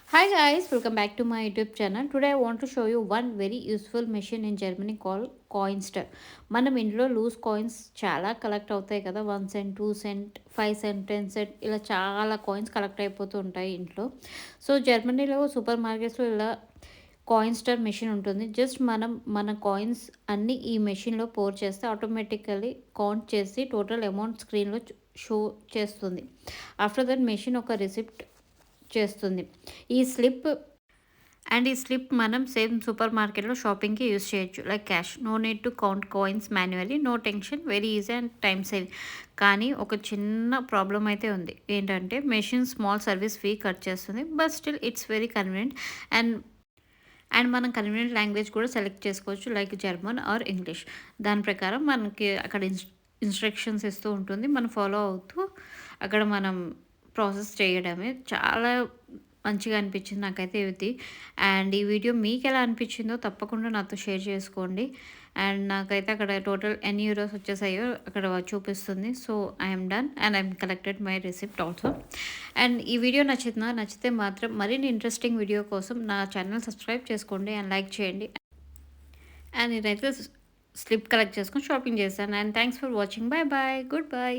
Hi guys, welcome back to my YouTube channel. Today I want to show you one very useful machine in Germany called Coinster. మనం ఇంట్లో loose coins చాలా collect అవుతాయి కదా, 1 cent, 2 cent, 5 cent, 10 cent, ఇలా చాలా coins collect అయిపోతూ ఉంటాయి ఇంట్లో. సో జర్మనీలో సూపర్ మార్కెట్స్లో ఇలా కాయిన్స్టర్ మెషిన్ ఉంటుంది. జస్ట్ మనం మన కాయిన్స్ అన్నీ ఈ మెషిన్లో పోర్ చేస్తే ఆటోమేటికల్లీ కౌంట్ చేసి టోటల్ అమౌంట్ స్క్రీన్లో షో చేస్తుంది. ఆఫ్టర్ దట్ మెషిన్ ఒక రిసిప్ట్ చేస్తుంది. ఈ స్లిప్ ఈ స్లిప్ మనం సేమ్ సూపర్ మార్కెట్‌లో షాపింగ్‌కి యూజ్ చేయొచ్చు. Like cash. No need to count coins manually. No tension. Very easy and time saving. కానీ ఒక చిన్న ప్రాబ్లమ్ అయితే ఉంది. ఏంటంటే machine small service fee cut చేస్తుంది. But still it's very convenient. And and మనం కన్వీనియంట్ లాంగ్వేజ్ కూడా సెలెక్ట్ చేసుకోవచ్చు. Like German or English. దాని ప్రకారం మనకి అక్కడ ఇన్‌స్ట్రక్షన్స్ ఇస్తూ ఉంటుంది. మనం ఫాలో అవుతూ అక్కడ మనం ప్రాసెస్ చేయడమే. చాలా మంచిగా అనిపించింది నాకైతే ఇది. అండ్ ఈ వీడియో మీకెలా అనిపించిందో తప్పకుండా నాతో షేర్ చేసుకోండి. అండ్ నాకైతే అక్కడ టోటల్ ఎన్ని యూరోస్ వచ్చేసాయో అక్కడ చూపిస్తుంది. So I'm done and I'm collected my receipt also. And ఈ వీడియో నచ్చితే మాత్రం మరిన్ని ఇంట్రెస్టింగ్ వీడియో కోసం నా ఛానల్ సబ్స్క్రైబ్ చేసుకోండి అండ్ లైక్ చేయండి. అండ్ నేనైతే స్లిప్ కలెక్ట్ చేసుకొని షాపింగ్ చేశాను. And thanks for watching. Bye bye. Good bye.